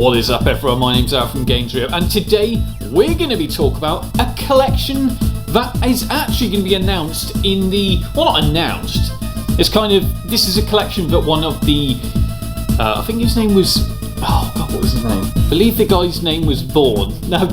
What is up everyone, my name's Al from GamesRio, and today we're going to be talking about a collection that is actually going to be announced in the... well, not announced, it's kind of... this is a collection that one of the... I think his name was... oh god, what was his name? I believe the guy's name was Bourne. Now,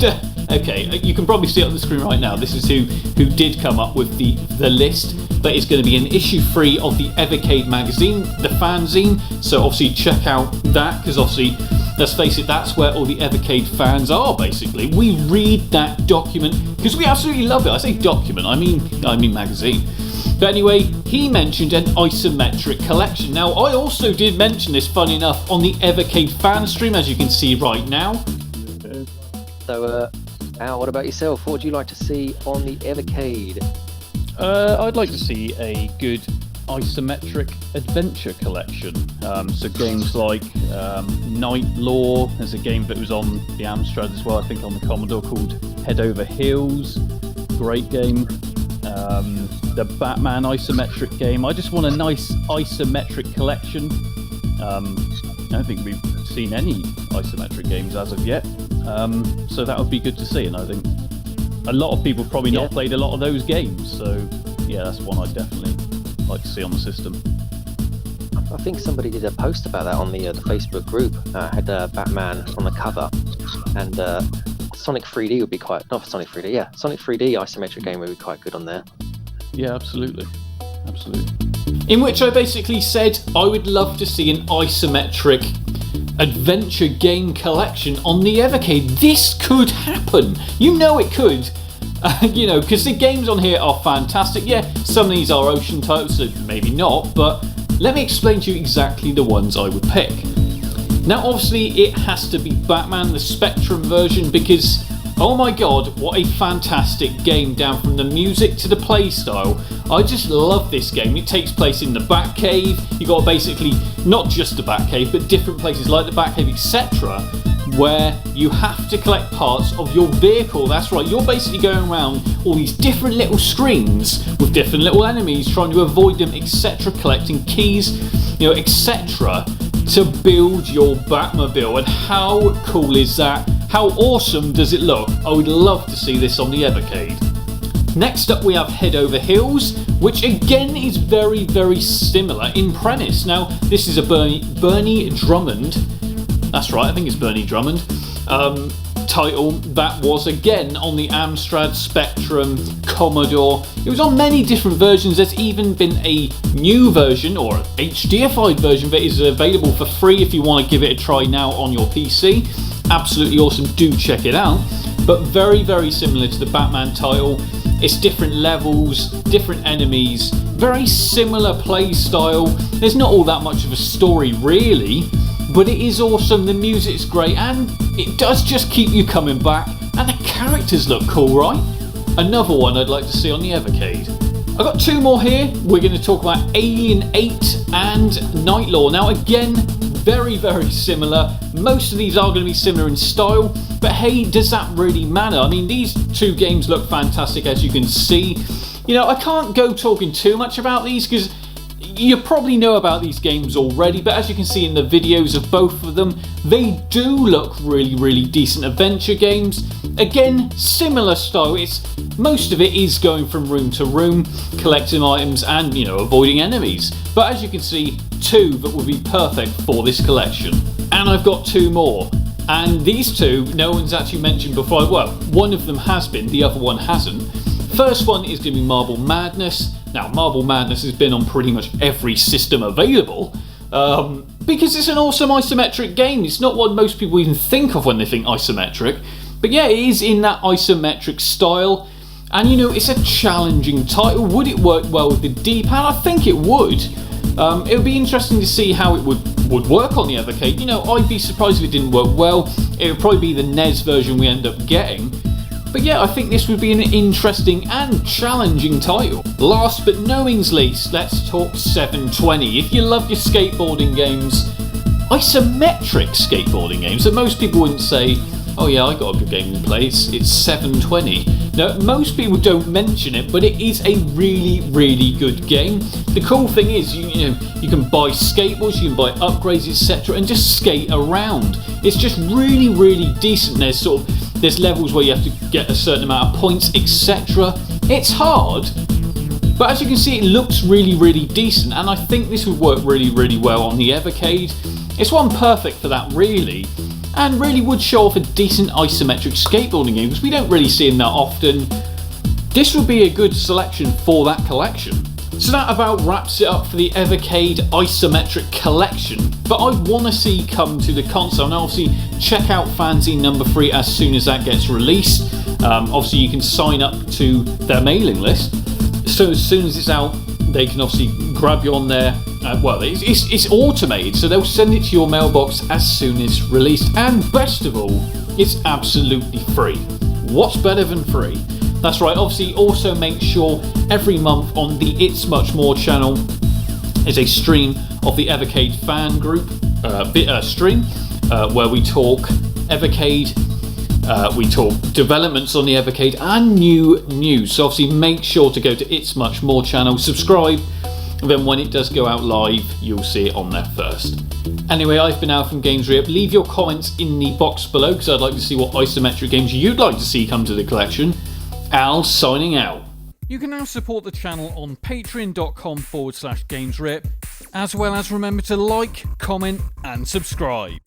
okay, you can probably see it on the screen right now. This is who did come up with the list. But it's going to be an issue 3 of the Evercade magazine, the fanzine. So obviously check out that, because obviously, let's face it, that's where all the Evercade fans are, basically. We read that document because we absolutely love it. I say document, I mean magazine. But anyway, he mentioned an isometric collection. Now, I also did mention this, funny enough, on the Evercade fan stream, as you can see right now. So, Al, what about yourself? What would you like to see on the Evercade? I'd like to see a good isometric adventure collection. So games like Night Law. There's a game that was on the Amstrad as well, I think on the Commodore, called Head Over Heels. Great game. The Batman isometric game. I just want a nice isometric collection. I don't think we've seen any isometric games as of yet. So that would be good to see, and I think a lot of people probably not played a lot of those games, so yeah, that's one I'd definitely like to see on the system. I think somebody did a post about that on the Facebook group. Had Batman on the cover, and Sonic 3D would be quite... not Sonic 3D, yeah. Sonic 3D isometric game would be quite good on there. Yeah, absolutely. Absolutely. In which I basically said I would love to see an isometric adventure game collection on the Evercade. This could happen. You know it could. You know, because the games on here are fantastic. Yeah, some of these are ocean titles, so maybe not, but let me explain to you exactly the ones I would pick. Now, obviously, it has to be Batman, the Spectrum version, because, oh my god, what a fantastic game, down from the music to the playstyle. I just love this game. It takes place in the Batcave. You got basically not just the Batcave, but different places like the Batcave, etc., where you have to collect parts of your vehicle. That's right, you're basically going around all these different little screens with different little enemies, trying to avoid them, etc., collecting keys, you know, etc., to build your Batmobile. And how cool is that? How awesome does it look? I would love to see this on the Evercade. Next up we have Head Over Heels, which again is very, very similar in premise. Now, this is a Bernie Drummond, that's right, I think it's Bernie Drummond, title that was again on the Amstrad, Spectrum, Commodore. It was on many different versions. There's even been a new version, or HDified version, that is available for free if you want to give it a try now on your PC. Absolutely awesome, do check it out. But very, very similar to the Batman title. It's different levels, different enemies, very similar play style. There's not all that much of a story really, but it is awesome, the music's great, and it does just keep you coming back, and the characters look cool, right? Another one I'd like to see on the Evercade. I've got two more here. We're going to talk about Alien 8 and Night Law. Now again, very, very similar. Most of these are going to be similar in style, but hey, does that really matter? I mean, these two games look fantastic, as you can see. You know, I can't go talking too much about these because you probably know about these games already, but as you can see in the videos of both of them, they do look really, really decent adventure games. Again, similar style. Most of it is going from room to room, collecting items and, you know, avoiding enemies. But as you can see, two that would be perfect for this collection. And I've got two more. And these two, no one's actually mentioned before. Well, one of them has been, the other one hasn't. First one is going to be Marble Madness. Now, Marble Madness has been on pretty much every system available, because it's an awesome isometric game. It's not what most people even think of when they think isometric, but yeah, it is in that isometric style, and you know, it's a challenging title. Would it work well with the D-pad? I think it would. It would be interesting to see how it would work on the Evercade. You know, I'd be surprised if it didn't work well. It would probably be the NES version we end up getting. But yeah, I think this would be an interesting and challenging title. Last but no means least, let's talk 720. If you love your skateboarding games, isometric skateboarding games that most people wouldn't say, oh yeah, I got a good game to play, it's 720. Now, most people don't mention it, but it is a really, really good game. The cool thing is, you can buy skateboards, you can buy upgrades, etc., and just skate around. It's just really, really decent. There's levels where you have to get a certain amount of points, etc. It's hard, but as you can see, it looks really, really decent, and I think this would work really, really well on the Evercade. It's one perfect for that, really, and really would show off a decent isometric skateboarding game, because we don't really see them that often. This would be a good selection for that collection. So that about wraps it up for the Evercade Isometric Collection, but I want to see come to the console, and obviously check out Fanzine number 3 as soon as that gets released. Obviously you can sign up to their mailing list, so as soon as it's out they can obviously grab you on there. Well, it's automated, so they'll send it to your mailbox as soon as it's released, and best of all, it's absolutely free. What's better than free? That's right. Obviously also make sure every month on the It's Much More channel is a stream of the Evercade fan group stream where we talk Evercade, we talk developments on the Evercade and new news. So obviously make sure to go to It's Much More channel, subscribe, and then when it does go out live, you'll see it on there first. Anyway, I've been Al from Games Re-Up. Leave your comments in the box below, because I'd like to see what isometric games you'd like to see come to the collection. Al signing out. You can now support the channel on patreon.com/GamesRep, as well as remember to like, comment and subscribe.